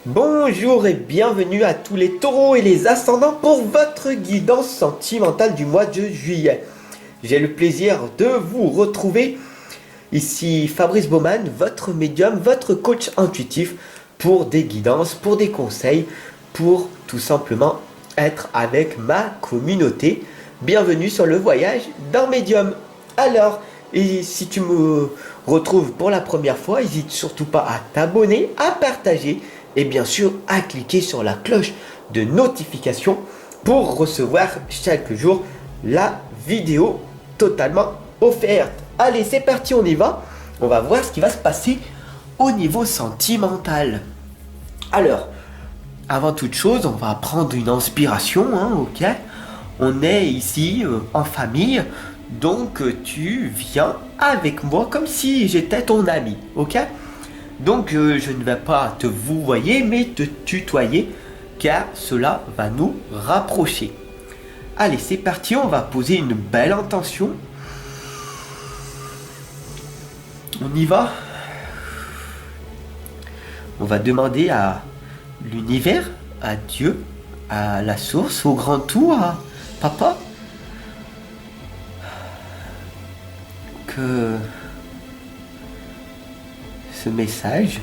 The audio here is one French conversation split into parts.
Bonjour et bienvenue à tous les taureaux et les ascendants pour votre guidance sentimentale du mois de juillet. J'ai le plaisir de vous retrouver ici Fabrice Baumann, votre médium, votre coach intuitif pour des guidances, pour des conseils, pour tout simplement être avec ma communauté. Bienvenue sur le voyage d'un médium. Alors, et si tu me retrouves pour la première fois, n'hésite surtout pas à t'abonner, à partager et bien sûr à cliquer sur la cloche de notification pour recevoir chaque jour la vidéo totalement offerte. Allez, c'est parti, on y va. On va voir ce qui va se passer au niveau sentimental. Alors, avant toute chose, on va prendre une inspiration, ok? On est ici en famille, donc tu viens avec moi comme si j'étais ton ami, ok? Donc je ne vais pas te vouvoyer mais te tutoyer car cela va nous rapprocher. Allez, c'est parti, on va poser une belle intention. On y va. On va demander à l'univers, à Dieu, à la source, au grand tout, à papa, que ce message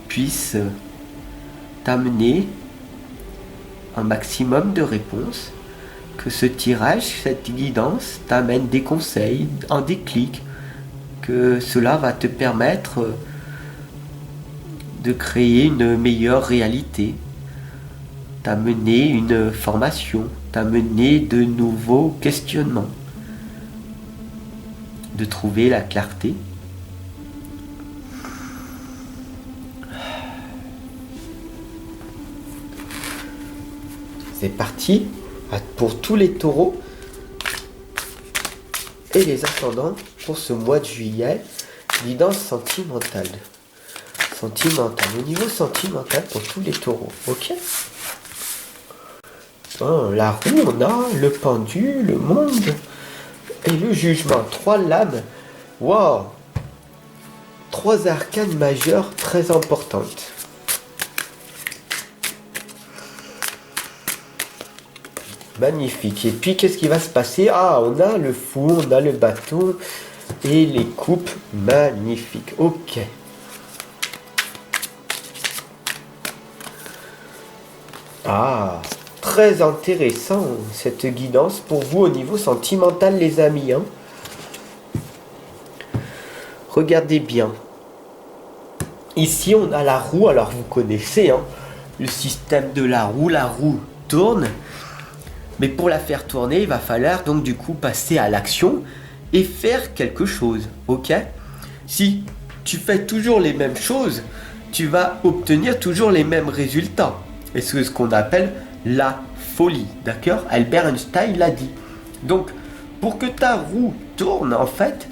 puisse t'amener un maximum de réponses, que ce tirage, cette guidance t'amène des conseils, un déclic, que cela va te permettre de créer une meilleure réalité, t'amener une formation, t'amener de nouveaux questionnements, de trouver la clarté. C'est parti pour tous les taureaux et les ascendants pour ce mois de juillet. Guidance sentimentale. Au niveau sentimental pour tous les taureaux, ok? La roue, on a le pendu, le monde et le jugement. 3 lames. Wow! 3 arcanes majeures très importantes. Magnifique. Et puis, qu'est-ce qui va se passer? Ah, on a le fou, on a le bâton et les coupes. Magnifique. Ok. Ah, très intéressant cette guidance pour vous au niveau sentimental, les amis. Regardez bien. Ici, on a la roue. Alors, vous connaissez le système de la roue tourne. Mais pour la faire tourner, il va falloir donc du coup passer à l'action et faire quelque chose, ok? Si tu fais toujours les mêmes choses, tu vas obtenir toujours les mêmes résultats. Et c'est ce qu'on appelle la folie, d'accord? Albert Einstein l'a dit. Donc, pour que ta roue tourne, en fait,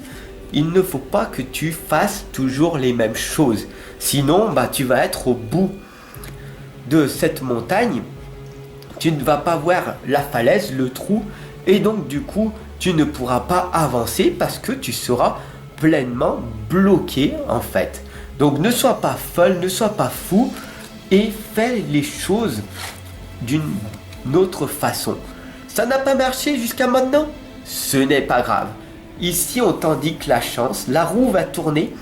il ne faut pas que tu fasses toujours les mêmes choses. Sinon, tu vas être au bout de cette montagne. Tu ne vas pas voir la falaise, le trou, et donc du coup, tu ne pourras pas avancer parce que tu seras pleinement bloqué en fait. Donc ne sois pas folle, ne sois pas fou et fais les choses d'une autre façon. Ça n'a pas marché jusqu'à maintenant? Ce n'est pas grave. Ici, on t'indique la chance, la roue va tourner,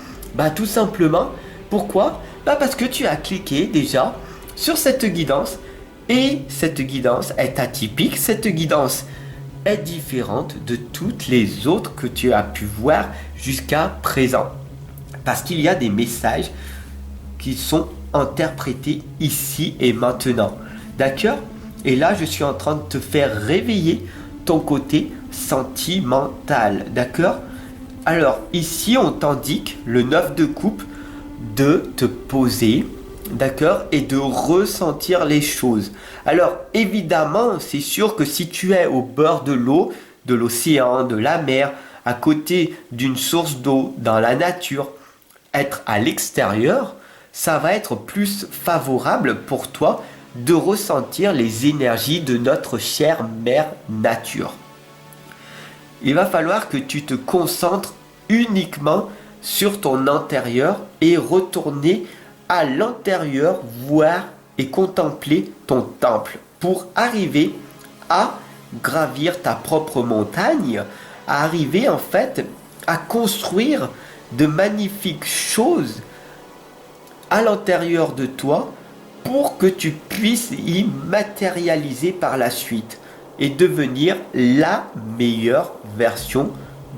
tout simplement. Pourquoi? Parce que tu as cliqué déjà sur cette guidance. Et cette guidance est atypique, cette guidance est différente de toutes les autres que tu as pu voir jusqu'à présent. Parce qu'il y a des messages qui sont interprétés ici et maintenant. D'accord? Et là, je suis en train de te faire réveiller ton côté sentimental. D'accord? Alors, ici, on t'indique le 9 de coupe de te poser. D'accord? Et de ressentir les choses. Alors, évidemment, c'est sûr que si tu es au bord de l'eau, de l'océan, de la mer, à côté d'une source d'eau, dans la nature, être à l'extérieur, ça va être plus favorable pour toi de ressentir les énergies de notre chère mère nature. Il va falloir que tu te concentres uniquement sur ton intérieur et retourner à l'intérieur, voir et contempler ton temple pour arriver à gravir ta propre montagne, à arriver en fait à construire de magnifiques choses à l'intérieur de toi pour que tu puisses y matérialiser par la suite et devenir la meilleure version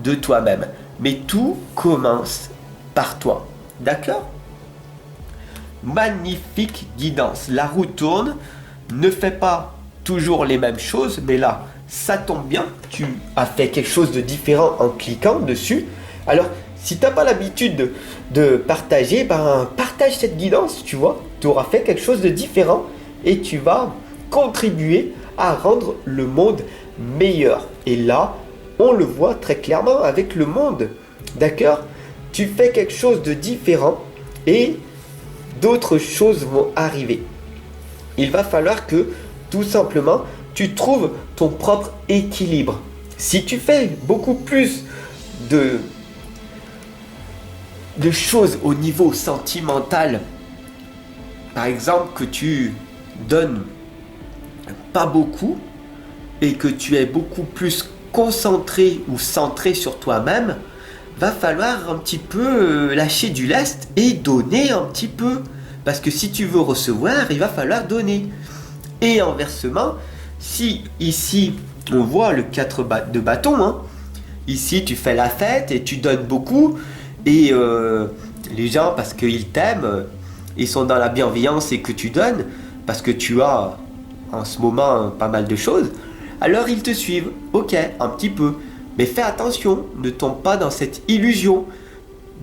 de toi-même. Mais tout commence par toi. D'accord? Magnifique guidance. La roue tourne, ne fais pas toujours les mêmes choses, mais là, ça tombe bien, tu as fait quelque chose de différent en cliquant dessus. Alors, si tu n'as pas l'habitude de partager, partage cette guidance, tu vois. Tu auras fait quelque chose de différent et tu vas contribuer à rendre le monde meilleur. Et là, on le voit très clairement avec le monde. D'accord? Tu fais quelque chose de différent et d'autres choses vont arriver. Il va falloir que, tout simplement, tu trouves ton propre équilibre. Si tu fais beaucoup plus de choses au niveau sentimental, par exemple que tu donnes pas beaucoup et que tu es beaucoup plus concentré ou centré sur toi-même, va falloir un petit peu lâcher du lest et donner un petit peu. Parce que si tu veux recevoir, il va falloir donner. Et inversement, si ici on voit le 4 de bâton, hein, ici tu fais la fête et tu donnes beaucoup, et les gens, parce qu'ils t'aiment, ils sont dans la bienveillance et que tu donnes, parce que tu as en ce moment pas mal de choses, alors ils te suivent, ok, un petit peu. Mais fais attention, ne tombe pas dans cette illusion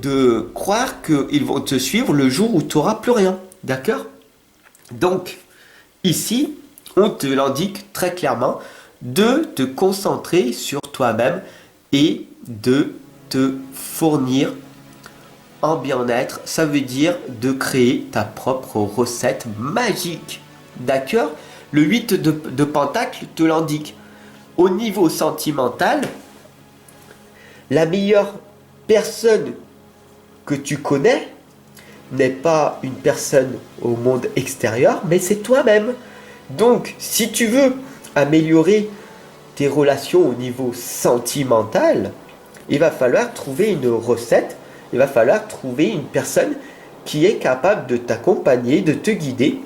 de croire qu'ils vont te suivre le jour où tu n'auras plus rien, d'accord? Donc, ici, on te l'indique très clairement de te concentrer sur toi-même et de te fournir en bien-être. Ça veut dire de créer ta propre recette magique. D'accord? Le 8 de Pentacle te l'indique. Au niveau sentimental, la meilleure personne que tu connais n'est pas une personne au monde extérieur, mais c'est toi-même. Donc, si tu veux améliorer tes relations au niveau sentimental, il va falloir trouver une recette, il va falloir trouver une personne qui est capable de t'accompagner, de te guider,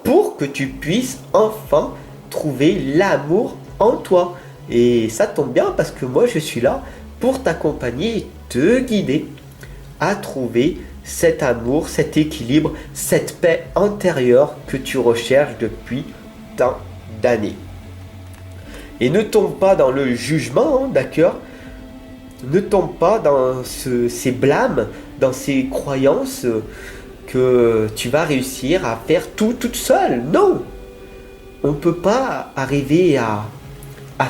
pour que tu puisses enfin trouver l'amour en toi. Et ça tombe bien parce que moi je suis là pour t'accompagner et te guider à trouver cet amour, cet équilibre, cette paix intérieure que tu recherches depuis tant d'années. Et ne tombe pas dans le jugement, hein, d'accord? Ne tombe pas dans ces blâmes, dans ces croyances que tu vas réussir à faire tout toute seule. Non! On ne peut pas arriver à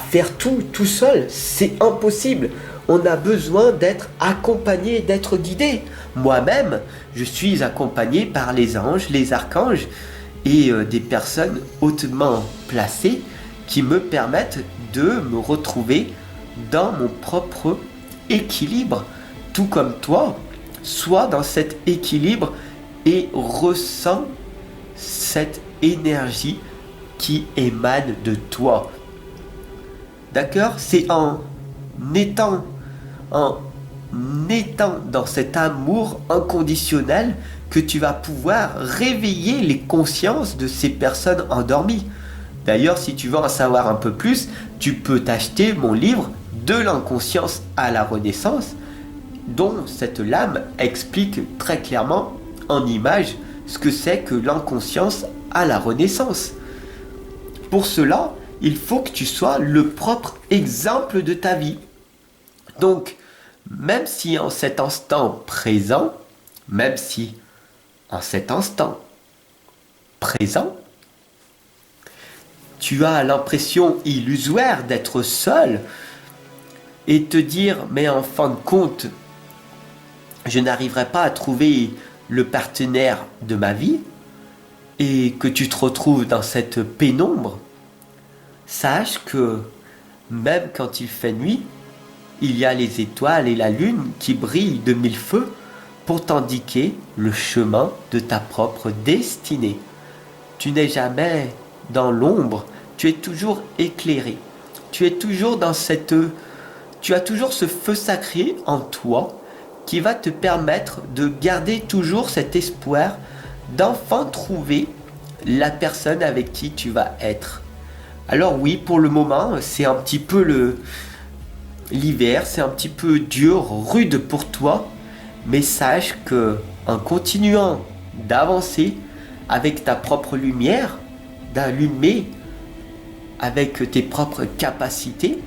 faire tout seul. C'est impossible. On a besoin d'être accompagné, d'être guidé. Moi-même, je suis accompagné par les anges, les archanges et des personnes hautement placées qui me permettent de me retrouver dans mon propre équilibre. Tout comme toi, sois dans cet équilibre et ressens cette énergie qui émane de toi. D'accord? C'est en étant dans cet amour inconditionnel que tu vas pouvoir réveiller les consciences de ces personnes endormies. D'ailleurs, si tu veux en savoir un peu plus, tu peux t'acheter mon livre De l'inconscience à la renaissance, dont cette lame explique très clairement en images ce que c'est que l'inconscience à la renaissance. Pour cela, il faut que tu sois le propre exemple de ta vie. Donc, même si en cet instant présent, tu as l'impression illusoire d'être seul et te dire, mais en fin de compte, je n'arriverai pas à trouver le partenaire de ma vie, et que tu te retrouves dans cette pénombre, sache que même quand il fait nuit, il y a les étoiles et la lune qui brillent de mille feux pour t'indiquer le chemin de ta propre destinée. Tu n'es jamais dans l'ombre, tu es toujours éclairé. Tu es toujours dans tu as toujours ce feu sacré en toi qui va te permettre de garder toujours cet espoir d'enfin trouver la personne avec qui tu vas être. Alors oui, pour le moment, c'est un petit peu l'hiver, c'est un petit peu dur, rude pour toi, mais sache que en continuant d'avancer avec ta propre lumière, d'allumer avec tes propres capacités,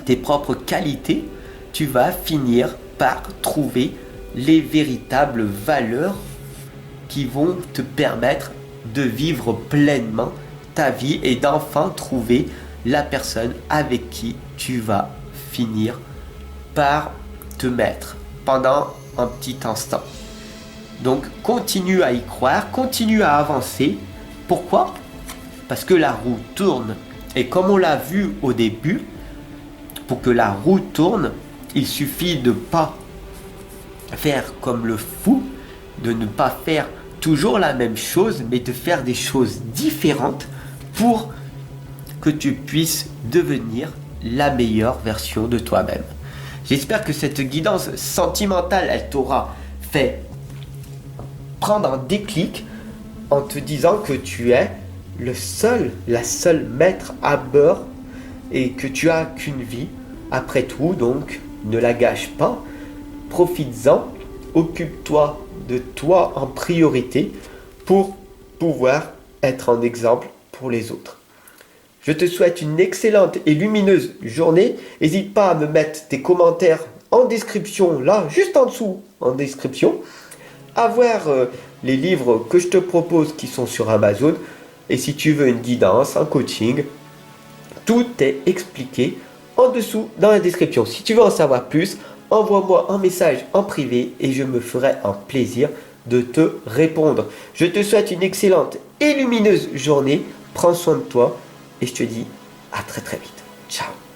tes propres qualités, tu vas finir par trouver les véritables valeurs qui vont te permettre de vivre pleinement ta vie et d'enfin trouver la personne avec qui tu vas finir par te mettre pendant un petit instant. Donc continue à y croire, continue à avancer. Pourquoi ? Parce que la roue tourne. Et comme on l'a vu au début, pour que la roue tourne, il suffit de ne pas faire comme le fou, de ne pas faire toujours la même chose, mais de faire des choses différentes pour que tu puisses devenir la meilleure version de toi-même. J'espère que cette guidance sentimentale, elle t'aura fait prendre un déclic en te disant que tu es la seule maître à bord et que tu as qu'une vie. Après tout, donc, ne la gâche pas. Profites-en, occupe-toi de toi en priorité pour pouvoir être un exemple pour les autres. Je te souhaite une excellente et lumineuse journée. N'hésite pas à me mettre tes commentaires en description, là, juste en dessous, en description. À voir les livres que je te propose qui sont sur Amazon. Et si tu veux une guidance, un coaching, tout est expliqué en dessous dans la description. Si tu veux en savoir plus, envoie-moi un message en privé et je me ferai un plaisir de te répondre. Je te souhaite une excellente et lumineuse journée. Prends soin de toi et je te dis à très très vite. Ciao.